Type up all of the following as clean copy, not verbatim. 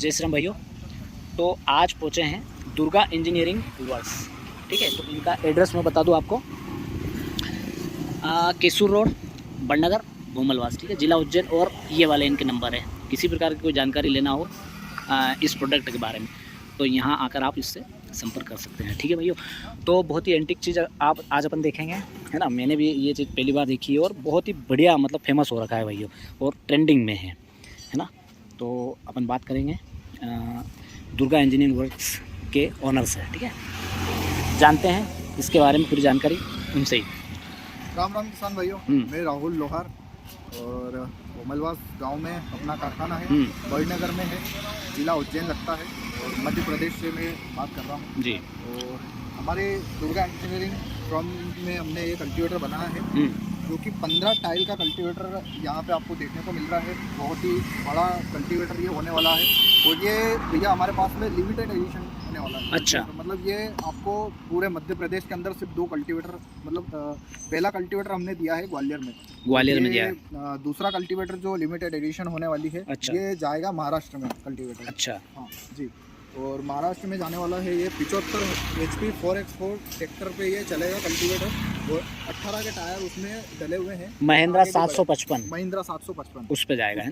जय श्री राम भाइयों। तो आज पहुँचे हैं दुर्गा इंजीनियरिंग वर्क्स, ठीक है। तो इनका एड्रेस मैं बता दूं आपको, केसूर रोड, बड़नगर, भूमलवास, ठीक है, जिला उज्जैन। और ये वाले इनके नंबर है, किसी प्रकार की कोई जानकारी लेना हो इस प्रोडक्ट के बारे में तो यहाँ आकर आप इससे संपर्क कर सकते हैं, ठीक है भैया। तो बहुत ही एंटिक चीज़ आप आज अपन देखेंगे, है ना। मैंने भी ये चीज़ पहली बार देखी है और बहुत ही बढ़िया, मतलब फेमस हो रखा है भैया और ट्रेंडिंग में है ना। तो अपन बात करेंगे दुर्गा इंजीनियरिंग वर्क्स के ऑनर से, ठीक है। जानते हैं इसके बारे में पूरी जानकारी उनसे ही। राम राम किसान भाइयों, मैं राहुल लोहार और भूमलवास गांव में अपना कारखाना है, बड़नगर में है, जिला उज्जैन लगता है और मध्य प्रदेश से मैं बात कर रहा हूँ जी। और हमारे दुर्गा इंजीनियरिंग फर्म में हमने एक कल्टीवेटर बनाया है जो कि 15 टाइल का कल्टीवेटर यहाँ पे आपको देखने को मिल रहा है। बहुत ही बड़ा कल्टीवेटर ये होने वाला है और ये भैया हमारे पास में लिमिटेड एडिशन होने वाला है। अच्छा, तो मतलब ये आपको पूरे मध्य प्रदेश के अंदर सिर्फ 2 कल्टीवेटर, मतलब पहला कल्टीवेटर हमने दिया है ग्वालियर में दिया है। दूसरा कल्टीवेटर जो लिमिटेड एडिशन होने वाली है, अच्छा, ये जाएगा महाराष्ट्र में कल्टीवेटर। अच्छा, हाँ जी। और महाराष्ट्र में जाने वाला है ये 75 HP 4x4 ट्रैक्टर पे ये चलेगा कल्टीवेटर और 18 के टायर उसमें डले हुए हैं। महिंद्रा 755 उस पे जाएगा,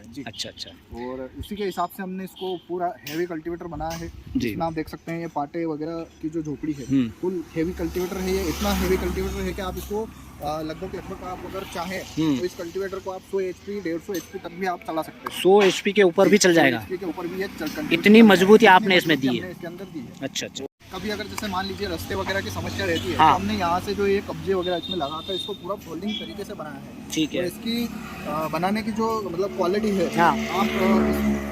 जी। अच्छा। और उसी के हिसाब से हमने इसको पूरा हेवी कल्टीवेटर बनाया है जी। आप देख सकते हैं ये पाटे वगैरह की जो झोपड़ी है फुल हेवी कल्टीवेटर है। ये इतना हेवी कल्टीवेटर है कि आप इसको लगभग आप अगर चाहें तो इस कल्टीवेटर को आप 100 HP 150 HP तक भी आप चला सकते हैं। 100 HP के ऊपर भी चल जाएगा, के ऊपर भी ये इतनी मजबूती आपने इसमें दी है। इसके अंदर दी है। अच्छा। कभी अगर जैसे मान लीजिए रास्ते वगैरह की समस्या रहती है, तो हमने यहाँ से जो ये कब्जे वगैरह इसमें लगा कर इसको पूरा फोल्डिंग तरीके से बनाया है, ठीक है। तो इसकी बनाने की जो मतलब क्वालिटी है, आप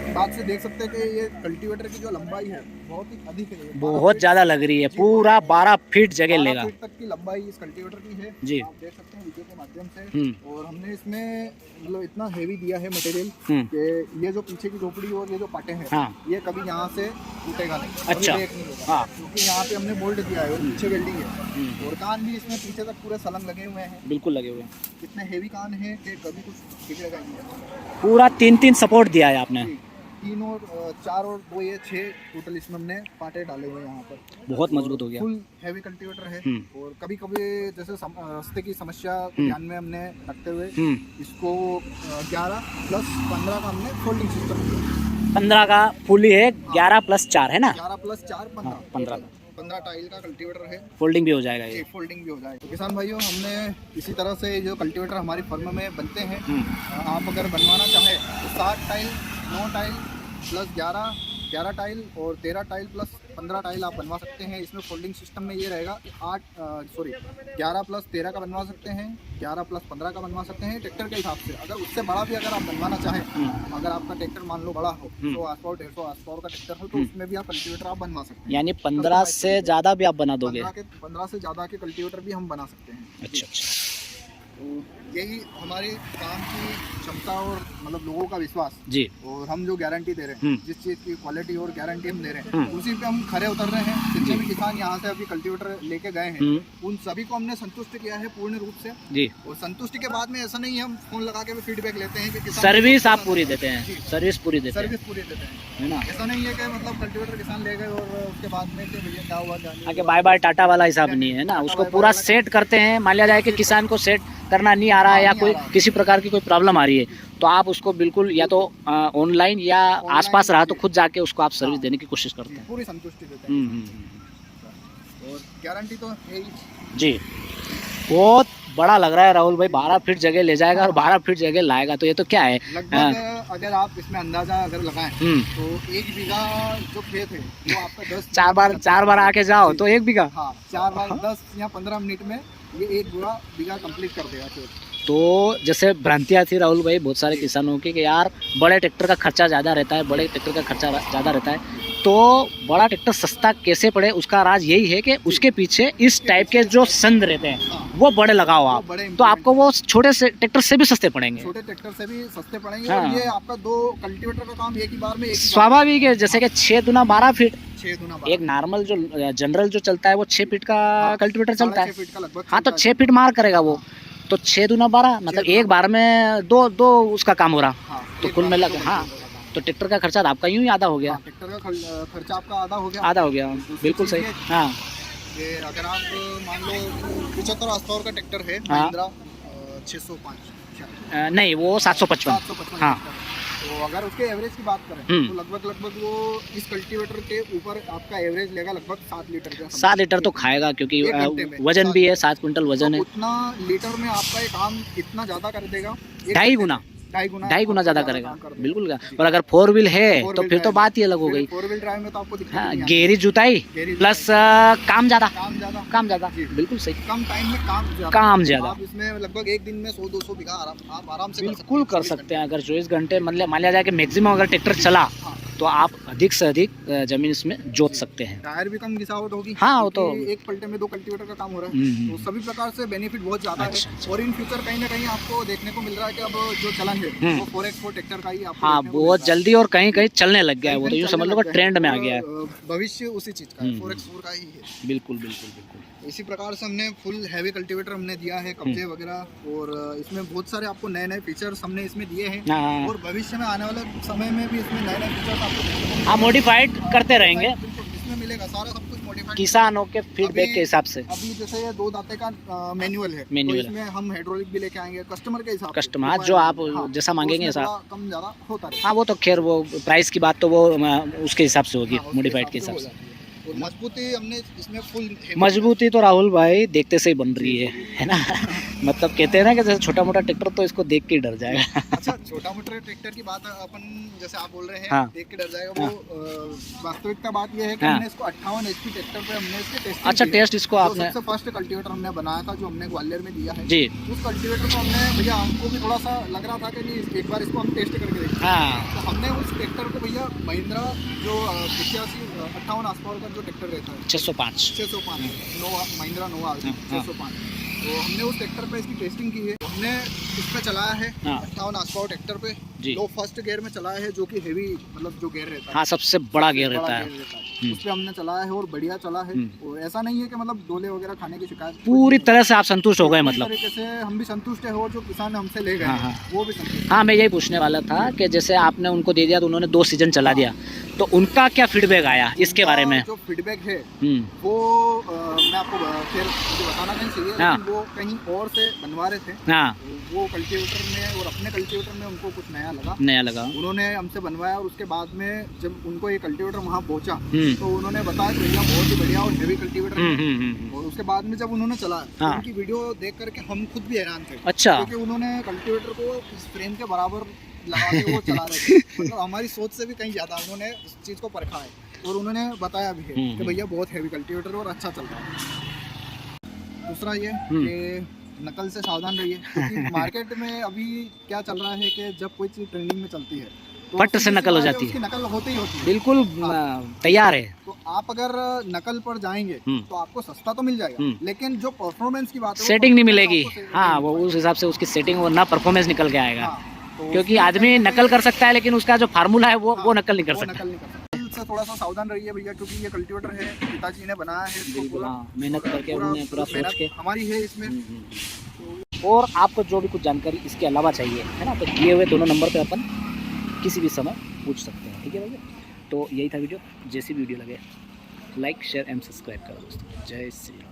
इस बात से देख सकते हैं कि ये कल्टीवेटर की जो लंबाई है बहुत ही अधिक है, बहुत ज़्यादा लग रही है। पूरा 12 फीट जगह लेगा, 12 फीट तक की लंबाई इस कल्टीवेटर की है जी। आप देख सकते हैं वीडियो के माध्यम से। और हमने इसमें मतलब इतना हेवी दिया है मटेरियल कि ये जो पीछे की झोपड़ी और ये जो पाटे हैं ये कभी यहाँ से टूटेगा नहीं। अच्छा, क्योंकि यहाँ पे हमने बोल्ट दिया है और पीछे वेल्डिंग है और कान भी इसमें पीछे तक पूरे सलन लगे हुए हैं, बिल्कुल लगे हुए हैं। इतने हेवी कान है कि कभी कुछ बिगड़ेगा नहीं। पूरा 3 सपोर्ट दिया है आपने, 3 और 4 और 2 ये 6 टोटल इसमें हमने पाटे डाले हुए हैं यहाँ पर। बहुत मजबूत हो गया, फुल हेवी कल्टीवेटर है। और कभी कभी जैसे रास्ते की समस्या ध्यान में हमने रखते हुए इसको 11 + 15 का हमने फोल्डिंग सिस्टम दिया। 15 का फुली है, 11 + 4 है ना, 11 + 4 15 टाइल का कल्टीवेटर है। फोल्डिंग भी हो जाएगा, ये फोल्डिंग भी हो जाएगा। किसान भाइयों, हमने इसी तरह से जो कल्टीवेटर हमारी फर्म में बनते हैं, आप अगर बनवाना चाहें तो 7 टाइल 9 टाइल + 11 टाइल और 13 टाइल + 15 टाइल आप बनवा सकते हैं। इसमें फोल्डिंग सिस्टम में ये रहेगा कि 11 + 13 का बनवा सकते हैं, 11 + 15 का बनवा सकते हैं ट्रैक्टर के हिसाब से। अगर उससे बड़ा भी अगर आप बनवाना चाहें, अगर आपका ट्रैक्टर मान लो बड़ा हो, 100 HP 150 HP का ट्रैक्टर हो, तो उसमें भी आप कल्टीवेटर आप बनवा सकते हैं। यानी 15 से ज़्यादा भी आप बना दोगे? 15 से ज़्यादा के कल्टीवेटर भी हम बना सकते हैं। अच्छा। तो यही हमारे काम की क्षमता और मतलब लोगों का विश्वास जी। और हम जो गारंटी दे रहे हैं, जिस चीज़ की क्वालिटी और गारंटी हम दे रहे हैं, उसी पे हम खरे उतर रहे हैं। जितने भी किसान यहाँ से अभी कल्टीवेटर लेके गए हैं, उन सभी को हमने संतुष्ट किया है पूर्ण रूप से जी। और संतुष्टि के बाद में ऐसा नहीं है हम फोन लगा के भी फीडबैक लेते हैं कि सर्विस आप पूरी देते हैं, सर्विस पूरी देते हैं ना। ऐसा नहीं है कि मतलब कल्टीवेटर किसान ले गए और उसके बाद में भैया क्या हुआ, बाय बाय टाटा वाला हिसाब नहीं है ना। उसको पूरा सेट करते हैं। मान लिया जाए कि किसान को सेट करना नहीं आ रहा है या कोई किसी प्रकार की कोई प्रॉब्लम आ रही है, तो आप उसको बिल्कुल या तो ऑनलाइन या आसपास रहा तो खुद जाके उसको आप सर्विस देने की कोशिश करते हैं, पूरी संतुष्टि देते हैं। और गारंटी तो है ही जी। बहुत बड़ा लग रहा है राहुल भाई, 12 फीट जगह ले जाएगा और 12 फीट जगह लाएगा, तो ये तो क्या है लगभग अगर आप इसमें अंदाजा अगर लगाएं तो 1 बीघा जो खेत है वो आपका 10 4 बार आके जाओ तो 1 बीघा, हाँ 4 बार 10 या 15 मिनट में ये 1 बीघा कंप्लीट कर देगा खेत। तो जैसे भ्रांतियाँ थी राहुल भाई बहुत सारे किसानों की कि यार बड़े ट्रैक्टर का खर्चा ज़्यादा रहता है, तो बड़ा ट्रैक्टर सस्ता कैसे पड़े, उसका राज यही है कि उसके पीछे इस टाइप के जो संद रहते हैं वो बड़े लगाओ आप, तो आपको वो छोटे से ट्रैक्टर से भी सस्ते पड़ेंगे, छोटे ट्रैक्टर से भी सस्ते पड़ेंगे। हाँ। और ये आपका 2 कल्टीवेटर का काम एक ही बार में स्वाभाविक है। जैसे कि 6 दूना 12 फीट, एक नॉर्मल जो जनरल जो चलता है वो 6 फीट का कल्टीवेटर चलता है, हाँ तो 6 फीट मार करेगा वो, तो 6 दूना 12 मतलब एक बार में दो उसका काम हो रहा। तो कुल मिला के हाँ तो ट्रैक्टर का खर्चा आपका यूँ ही आधा हो गया। ट्रैक्टर का खर्चा आपका आधा हो गया। आधा हो गया, बिल्कुल सही। हाँ, ये अगर आप मान लो 75 हॉर्सपावर का ट्रैक्टर है हाँ। महिंद्रा 605 नहीं वो 755। 755 हाँ। तो अगर उसके एवरेज की बात करें तो लगभग वो इस कल्टीवेटर के ऊपर आपका एवरेज लेगा लगभग 7 लीटर का। 7 लीटर तो खाएगा, क्योंकि एक घंटे में वजन भी है, 7 कुंटल वजन है। उतना लीटर में आपका ये काम इतना ज़्यादा कर देगा, 2.5 गुना ढाई गुना ज़्यादा करेगा, बिल्कुल का। और अगर 4 व्हील है तो फिर तो बात ही अलग हो गई। 4 व्हील ड्राइव में तो आपको दिक्कत हाँ, नहीं आएगी। गेरी जुताई प्लस काम ज़्यादा, काम ज़्यादा, जी। बिल्कुल सही। कम टाइम में काम काम ज़्यादा, आप इसमें लगभग एक दिन में 100-200 बीघा आप आराम से बिल्कुल कर सकते हैं। अगर 24 घंटे मतलब मान लिया जाए कि मैक्सिमम अगर ट्रैक्टर चला तो आप अधिक से अधिक जमीन इसमें जोत सकते हैं। टायर भी कम घिसावट होगी। हाँ, वो तो एक पलटे में 2 कल्टीवेटर का काम हो रहा है, तो सभी प्रकार से बेनिफिट बहुत ज़्यादा है। और इन फ्यूचर कहीं ना कहीं आपको देखने को मिल रहा है कि अब जो चलन है वो 4x4 ट्रैक्टर का ही आपको हाँ, बहुत जल्दी और कहीं कहीं चलने लग गया है। वो तो यूँ समझ लो कि ट्रेंड में आ गया है। भविष्य उसी चीज़ का है, 4x4 का ही है। बिल्कुल बिल्कुल बिल्कुल। इसी प्रकार से हमने फुल हैवी कल्टीवेटर हमने दिया है, कब्जे वगैरह, और इसमें बहुत सारे आपको नए नए फीचर्स हमने इसमें दिए हैं। हाँ, और भविष्य में आने वाले समय में भी इसमें नए नए फीचर्स आपको हाँ मॉडिफाइड करते रहेंगे, बिल्कुल इसमें मिलेगा सारा सब कुछ मॉडिफाइड किसानों के फीडबैक के हिसाब से। अभी जैसे ये 2 दाते का मैनुअल है, तो इसमें हम हाइड्रोलिक भी लेके आएंगे कस्टमर के हिसाब से। कस्टमर जो आप जैसा मांगेंगे ऐसा कम ज़्यादा होता है। हाँ, वो तो खैर वो प्राइस की बात तो वो उसके हिसाब से होगी, मॉडिफाइड के हिसाब से। और मजबूती हमने इसमें फुल मजबूती तो राहुल भाई देखते से ही बन रही है ना। मतलब कहते हैं ना कि जैसे छोटा मोटा ट्रैक्टर तो इसको देख के ही डर जाएगा। अच्छा, छोटा मोटा ट्रैक्टर की बात अपन जैसे आप बोल रहे हैं, हाँ। देख के डर जाएगा, वो वास्तविकता बात ये है कि हाँ। हमने इसको 58 HP ट्रैक्टर पे हमने इसके टेस्टिंग अच्छा, की है। टेस्ट इसको जो आपने सबसे फर्स्ट कल्टीवेटर हमने बनाया था, जो हमने ग्वालियर में दिया है जी। उस कल्टीवेटर को हमने, भैया हमको भी थोड़ा सा लग रहा था कि नहीं एक बार इसको हम टेस्ट करके देखते हैं। हाँ, तो हमने उस ट्रैक्टर को भैया महिंद्रा जो 58 हॉर्सपावर का जो ट्रैक्टर रहता है 605 नोवा, महिंद्रा नोवा 605, तो हमने उस ट्रैक्टर पे इसकी टेस्टिंग की है। हमने इस पे चलाया है 58 हॉर्सपावर ट्रैक्टर पे जी। दो फर्स्ट गियर में चलाया है, जो कि हेवी मतलब जो गियर रहता है, हाँ, सबसे बड़ा गियर रहता है। उस पे हमने चलाया है और बढ़िया चला है। और ऐसा नहीं है कि मतलब डोले वगैरह खाने की शिकायत, पूरी तरह से आप संतुष्ट हो गए मतलब। तरीके से हम भी संतुष्ट है, और जो किसान हमसे ले गए हाँ, हाँ। वो भी संतुष्ट। हाँ, मैं यही पूछने वाला था कि जैसे आपने उनको दे दिया तो उन्होंने 2 सीजन चला दिया, तो उनका क्या फीडबैक आया इसके बारे में? जो फीडबैक है वो मैं आपको फिर मुझे बताना नहीं चाहिए, हाँ। लेकिन वो कहीं और से बनवा रहे थे। हाँ, वो कल्टीवेटर में और अपने कल्टीवेटर में उनको कुछ नया लगा, उन्होंने हमसे बनवाया। और उसके बाद में जब उनको ये कल्टीवेटर वहाँ पहुँचा तो उन्होंने बताया कि भैया बहुत ही बढ़िया और हेवी कल्टीवेटर है। और उसके बाद में जब उन्होंने चलाया तो उनकी वीडियो देख करके हम खुद भी हैरान थे। अच्छा, क्योंकि उन्होंने कल्टीवेटर को इस फ्रेम के बराबर लगा के वो चला रहे थे। मतलब हमारी सोच से भी कहीं ज़्यादा उन्होंने इस चीज़ को परखा है, और उन्होंने बताया भी है कि भैया बहुत हैवी कल्टीवेटर और अच्छा चल रहा है। दूसरा ये कि नकल से सावधान रहिए, क्योंकि मार्केट में अभी क्या चल रहा है कि जब कोई चीज़ ट्रेंडिंग में चलती है तो फट से नकल हो जाती है, उसकी नकल होती ही होती है। बिल्कुल तैयार है। तो आप अगर नकल पर जाएंगे तो आपको सस्ता तो मिल जाएगा, लेकिन जो परफॉर्मेंस की बात है सेटिंग नहीं मिलेगी। हाँ, वो उस हिसाब से उसकी सेटिंग और ना परफॉर्मेंस निकल के आएगा। तो क्योंकि आदमी नकल कर सकता है, लेकिन उसका जो फार्मूला है वो नकल नहीं कर सकता। से थोड़ा सा सावधान रहिए भैया, क्योंकि ये कल्टीवेटर है पिताजी ने बनाया है, बिल्कुल हाँ, मेहनत करके उन्होंने पूरा सोच के हमारी है इसमें। और आपको जो भी कुछ जानकारी इसके अलावा चाहिए है ना, तो दिए हुए दोनों नंबर पे अपन किसी भी समय पूछ सकते हैं, ठीक है भैया। तो यही था वीडियो। जैसी वीडियो लगे लाइक शेयर एंड सब्सक्राइब करो दोस्तों। जय श्री राम।